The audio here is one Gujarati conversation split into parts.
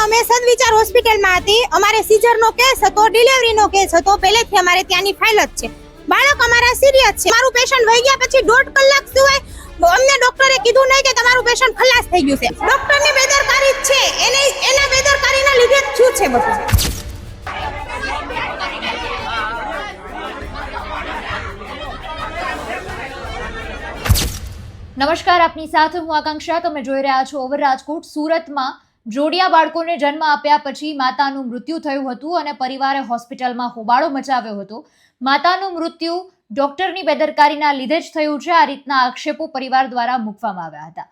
અમે સદવિચાર હોસ્પિટલમાં હતી. અમારે સીઝરનો કેસ હતો, ડિલિવરીનો કેસ હતો. પહેલેથી અમારે ત્યાંની ફાઇલ જ છે. બાળક અમારા સિરિયસ છે. મારું પેશન્ટ વહી ગયા પછી 1.5 કલાક સિવાય અમને ડોક્ટરે કીધું નહીં કે તમારું પેશન્ટ ખલાસ થઈ ગયું છે. ડોક્ટરની બેદરકારી જ છે. એના બેદરકારીના લીધે જ થયું છે બધું. નમસ્કાર, આપની સાથે હું આકાંક્ષા. તમે જોઈ રહ્યા છો ઓવર રાજકોટ. સુરતમાં જોડિયા બાળકોને જન્મ આપ્યા પછી માતાનું મૃત્યુ થયું હતું અને પરિવારે હોસ્પિટલમાં હોબાળો મચાવ્યો હતો. માતાનું મૃત્યુ ડોક્ટરની બેદરકારીના લીધે જ થયું છે, આ રીતના આક્ષેપો પરિવાર દ્વારા મૂકવામાં આવ્યા હતા.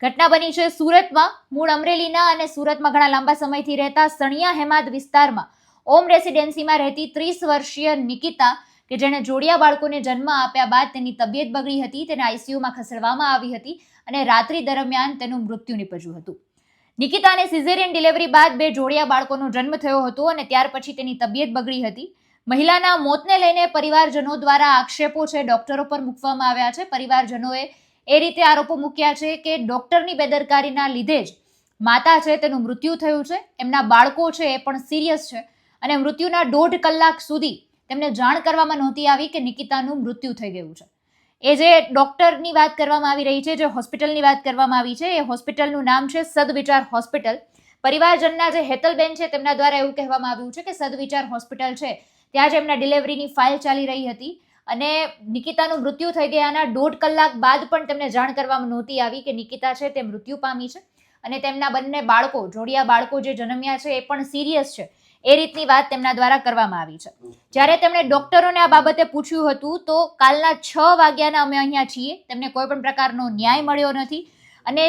ઘટના બની છે સુરતમાં. મૂળ અમરેલીના અને સુરતમાં ઘણા લાંબા સમયથી રહેતા સણિયા હેમાદ વિસ્તારમાં ઓમ રેસિડેન્સીમાં રહેતી 30 વર્ષીય નિકિતા કે જેણે જોડિયા બાળકોને જન્મ આપ્યા બાદ તેની તબિયત બગડી હતી, તેને આઈસીયુમાં ખસેડવામાં આવી હતી અને રાત્રિ દરમિયાન તેનું મૃત્યુ નીપજ્યું હતું. નિકિતાને સિઝેરિયન ડિલિવરી બાદ 2 જોડિયા બાળકોનો જન્મ થયો હતો અને ત્યાર પછી તેની તબિયત બગડી હતી. મહિલાના મોતને લઈને પરિવારજનો દ્વારા આક્ષેપો છે ડોક્ટરો પર મૂકવામાં આવ્યા છે. પરિવારજનોએ એ રીતે આરોપો મૂક્યા છે કે ડોક્ટરની બેદરકારીના લીધે જ માતા છે તેનું મૃત્યુ થયું છે. એમના બાળકો છે એ પણ સિરિયસ છે અને મૃત્યુના 1.5 કલાક સુધી તેમને જાણ કરવામાં નહોતી આવી કે નિકિતાનું મૃત્યુ થઈ ગયું છે. એ જે ડોક્ટરની વાત કરવામાં આવી રહી છે, જે હોસ્પિટલની વાત કરવામાં આવી છે, એ હોસ્પિટલનું નામ છે સદવિચાર હોસ્પિટલ. પરિવારજનના જે હેતલબેન છે તેમના દ્વારા એવું કહેવામાં આવ્યું છે કે સદવિચાર હોસ્પિટલ છે ત્યાં જ એમના ડિલિવરીની ફાઇલ ચાલી રહી હતી અને નિકિતાનું મૃત્યુ થઈ ગયાના 1.5 કલાક બાદ પણ તેમને જાણ કરવામાં નહોતી આવી કે નિકિતા છે તે મૃત્યુ પામી છે અને તેમના બંને બાળકો, જોડિયા બાળકો જે જન્મ્યા છે એ પણ સિરિયસ છે. એ રીતની વાત તેમના દ્વારા કરવામાં આવી છે. જ્યારે તેમણે ડોક્ટરોને આ બાબતે પૂછ્યું હતું તો કાલના 6 વાગ્યાના અમે અહીંયા છીએ, તેમને કોઈ પણ પ્રકારનો ન્યાય મળ્યો નથી અને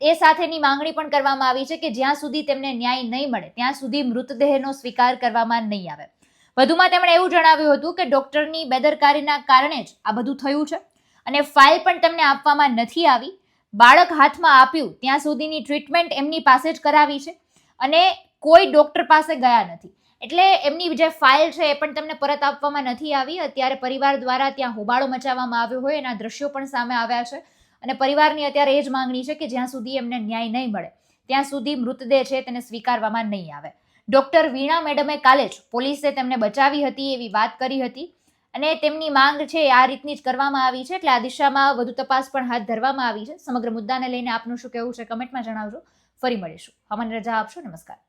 એ સાથેની માંગણી પણ કરવામાં આવી છે કે જ્યાં સુધી તેમને ન્યાય નહીં મળે ત્યાં સુધી મૃતદેહનો સ્વીકાર કરવામાં નહીં આવે. વધુમાં તેમણે એવું જણાવ્યું હતું કે ડોક્ટરની બેદરકારીના કારણે જ આ બધું થયું છે અને ફાઇલ પણ તેમને આપવામાં નથી આવી. બાળક હાથમાં આપ્યું ત્યાં સુધીની ટ્રીટમેન્ટ એમની પાસે જ કરાવી છે અને કોઈ ડોક્ટર પાસે ગયા નથી. એટલે એમની જે ફાઇલ છે એ પણ તેમને પરત આપવામાં નથી આવી. અત્યારે પરિવાર દ્વારા ત્યાં હોબાળો મચાવવામાં આવ્યો હોય એના દ્રશ્યો પણ સામે આવ્યા છે અને પરિવારની અત્યારે એ જ માંગણી છે કે જ્યાં સુધી એમને ન્યાય નહીં મળે ત્યાં સુધી મૃતદેહ છે તેને સ્વીકારવામાં નહીં આવે. ડોક્ટર વીણા મેડમે કાલે જ પોલીસે તેમને બચાવી હતી એવી વાત કરી હતી અને તેમની માંગ છે આ રીતની જ કરવામાં આવી છે. એટલે આ દિશામાં વધુ તપાસ પણ હાથ ધરવામાં આવી છે. સમગ્ર મુદ્દાને લઈને આપનું શું કહેવું છે કમેન્ટમાં જણાવજો. ફરી મળીશું. અમને રજા આપશો. નમસ્કાર.